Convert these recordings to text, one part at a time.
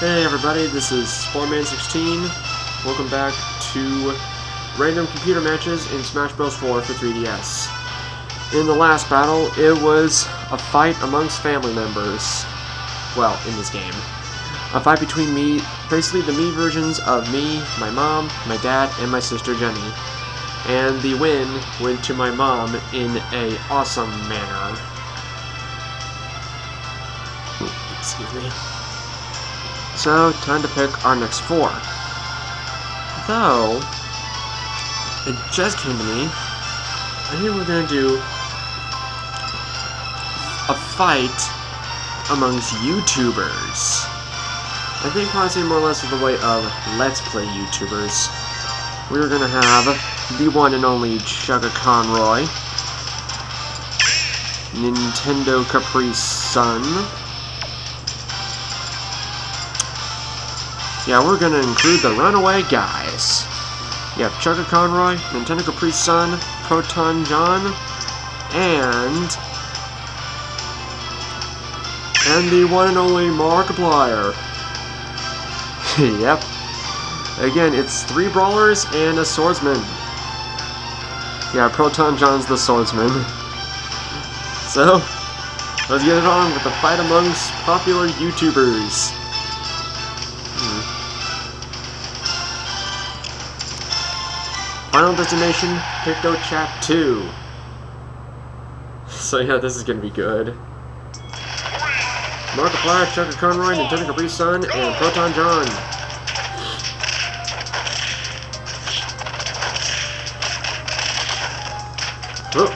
Hey everybody, this is Sportman16. Welcome back to random computer matches in Smash Bros. 4 for 3DS. In the last battle, it was a fight amongst family members. Well, in this game. A fight between me, basically the me versions of me, my mom, my dad, and my sister Jenny. And the win went to my mom in a awesome manner. Ooh, excuse me. So, time to pick our next 4. Though, it just came to me, I think we're going to do a fight amongst YouTubers. I think probably more or less of the way of Let's Play YouTubers. We're going to have the one and only Chugga Conroy, Nintendo Caprice Sun. Yeah, we're gonna include the runaway guys. You have Chugga Conroy, Nintendo Caprice Sun, Proton John, and the one and only Markiplier. Yep. Again, it's 3 brawlers and a swordsman. Yeah, Proton John's the swordsman. So, let's get it on with the fight amongst popular YouTubers. Final destination, Picto Chat 2. So yeah, this is gonna be good. Markiplier, Chugga Conroy, Nintendo Caprice Sun, and Proton John. Oh.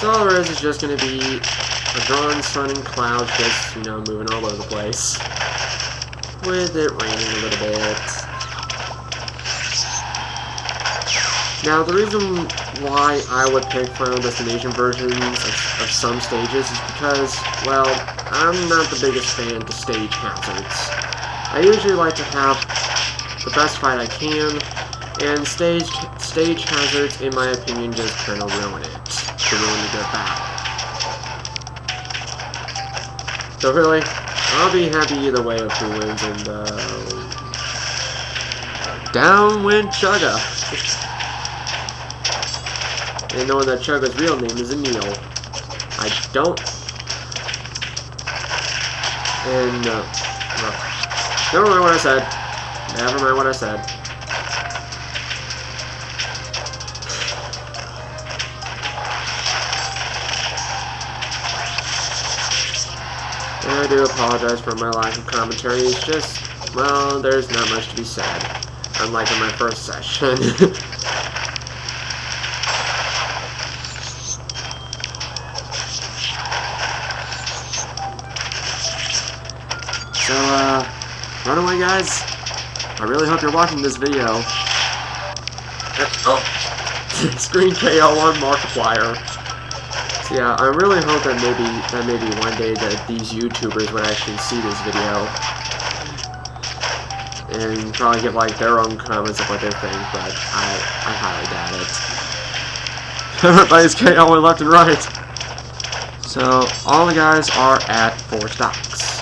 So all there is just gonna be a drawn sun and clouds just, moving all over the place. With it raining a little bit. Now, the reason why I would pick Final Destination versions of some stages is because, well, I'm not the biggest fan of stage hazards. I usually like to have the best fight I can, and stage hazards, in my opinion, just kind of ruin it. To ruin a good battle. So really, I'll be happy either way of who wins, and down went Chugga. And knowing that Chugga's real name is Emil. I don't. And never mind what I said. Never mind what I said. And I do apologize for my lack of commentary. It's just, well, there's not much to be said. Unlike in my first session. So, runaway guys, I really hope you're watching this video. Oh, screen KO on Markiplier. So yeah, I really hope that maybe one day that these YouTubers would actually see this video and probably give like their own comments of what they think, but I highly doubt it. Everybody's KOing left and right. So all the guys are at 4 stocks.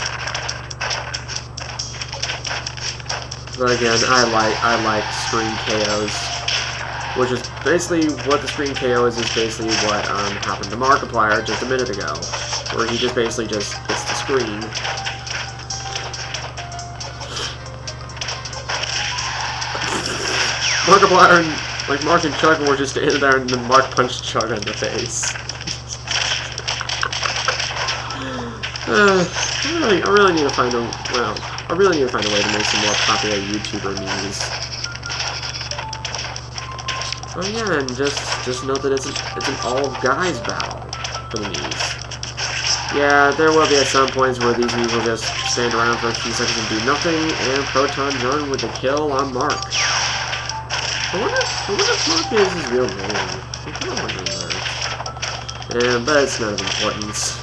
But again, I like screen KOs, which is basically what the screen KO is basically what happened to Markiplier just a minute ago, where he just basically just hits the screen. Markiplier and Mark and Chugga were just standing there, and then Mark punched Chugga in the face. I really need to find a way to make some more popular YouTuber memes. Oh yeah, and just note that it's an all guys battle for the memes. Yeah, there will be at some points where these people just stand around for a few seconds and do nothing, and Proton John with the kill on Mark. I wonder if Mark is his real name. I'm kind of wondering that. But it's not of importance.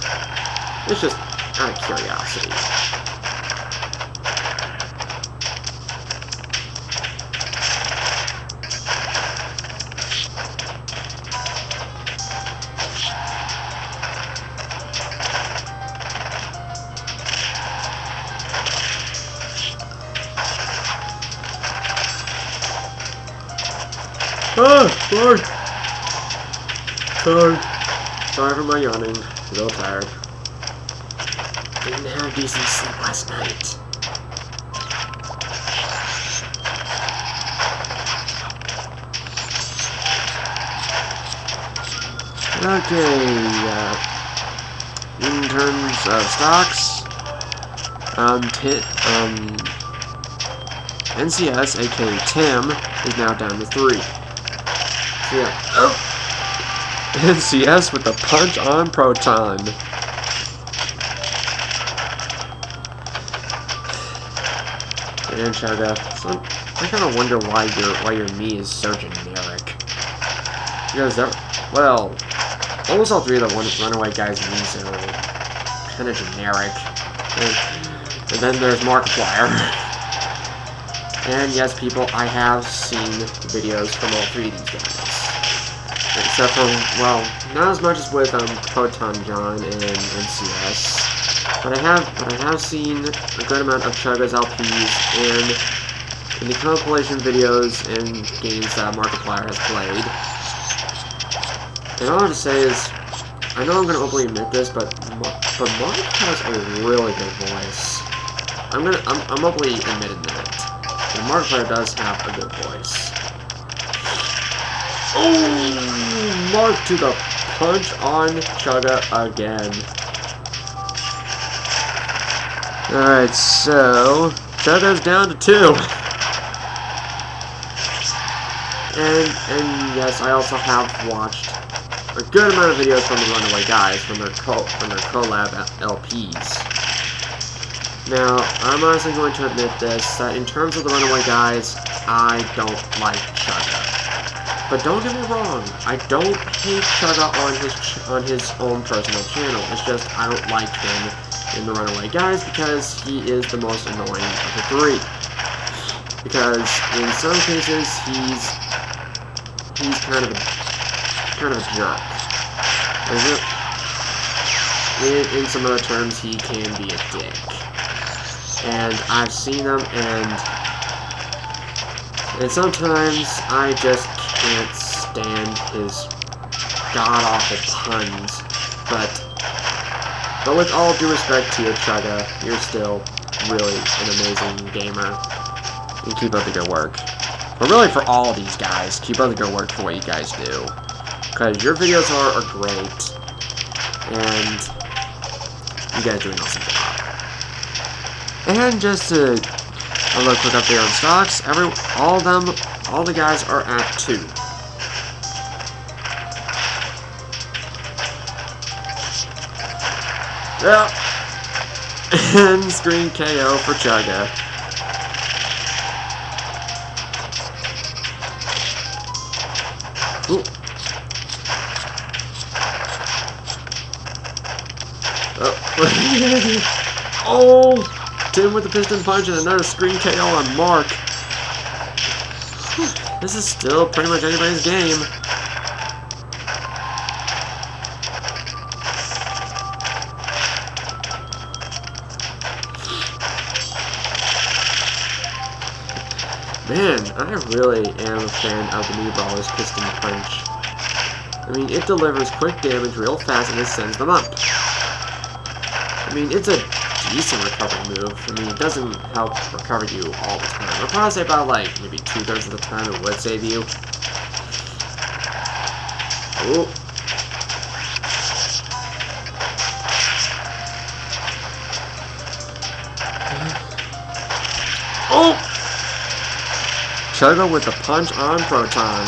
It's just out of curiosity. Lord! Sorry for my yawning. I'm a little tired. Didn't have decent sleep last night. Okay, in terms of stocks, NCS, aka Tim, is now down to 3. So yeah, NCS with the punch on Proton. And Chaga, so I kind of wonder why your knee is so generic. Because well, almost all 3 of the runaway guys' knees are kind of generic. And then there's Markiplier. And yes, people, I have seen videos from all 3 of these guys. Except for, well, not as much as with Proton John and NCS. But I have seen a good amount of Chugga's LPs and in the compilation videos and games that Markiplier has played. And all I have to say is, I know I'm going to openly admit this, but Mark has a really good voice. I'm openly admitting that. And Markiplier does have a good voice. Oh, Mark to the punch on Chugga again. Alright, so Chugga's down to 2. And yes, I also have watched a good amount of videos from the Runaway guys from their collab LPs. Now, I'm honestly going to admit this, that in terms of the Runaway guys, I don't like Chugga. But don't get me wrong, I don't hate Chugga on his own personal channel. It's just I don't like him in the Runaway guys because he is the most annoying of the 3. Because in some cases he's kind of a jerk. In some other terms, he can be a dick. And I've seen him, and sometimes I just can't stand his god-awful puns. But with all due respect to you, Chugga, you're still really an amazing gamer. And keep up the good work. But really for all of these guys, keep up the good work for what you guys do. Because your videos are great. And you guys do an awesome job. And just to a little quick update on stocks, all the guys are at 2. Yep. And screen KO for Chugga. Ooh. Oh! Tim with the piston punch and another screen KO on Mark. Whew. This is still pretty much anybody's game. Man, I really am a fan of the new Brawler's Piston Punch. I mean, it delivers quick damage real fast and it sends them up. I mean, it's a decent recovery move. I mean, it doesn't help recover you all the time. I'll probably say about, like, maybe 2/3 of the time it would save you. Oh. Oh! Chugga with the punch on Proton.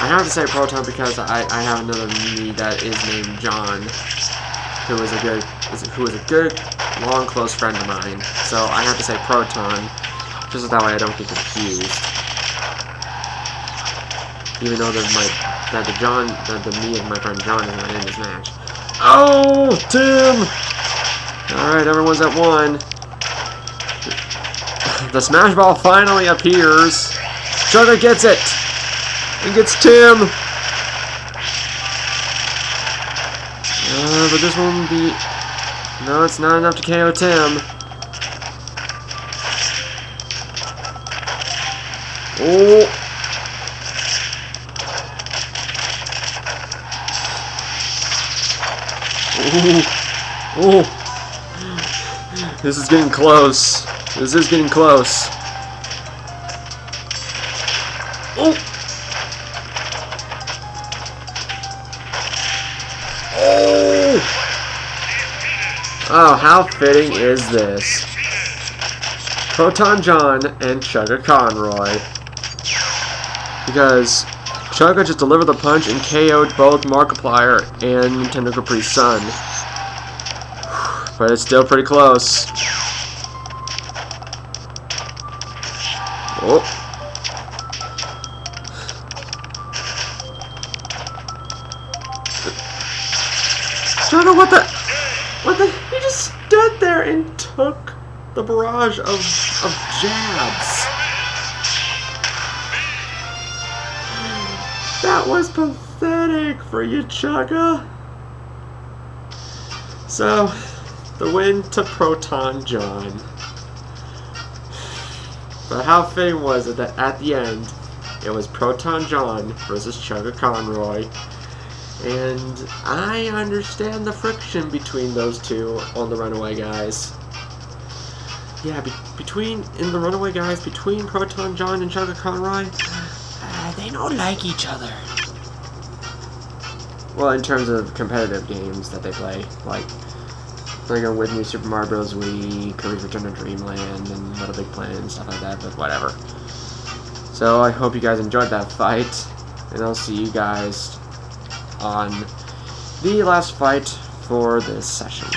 I have to say Proton because I have another me that is named John, who is a good long close friend of mine. So I have to say Proton, just so that way I don't get confused. Even though the me and my friend John is not in this match. Oh, Tim! Alright, everyone's at 1. The Smash Ball finally appears. Sugar gets it! And gets Tim! But this won't be... No, it's not enough to KO Tim. Oh! Oh! This is getting close. This is getting close. Oh! Oh! Oh, how fitting is this? Proton John and Chugga Conroy. Because Chugga just delivered the punch and KO'd both Markiplier and Nintendo Capri's son. But it's still pretty close. Oh. Chugga, what the? He just stood there and took the barrage of jabs. That was pathetic for you, Chugga. So, the win to Proton John. But how fitting was it that at the end, it was Proton John versus Chugga Conroy. And I understand the friction between those two on the Runaway Guys. Yeah, between Proton John and Chugga Conroy, they don't like each other. Well, in terms of competitive games that they play, like with New Super Mario Bros. Wii, Kirby's Return to Dreamland, and Little Big Planet and stuff like that, but whatever. So I hope you guys enjoyed that fight, and I'll see you guys on the last fight for this session.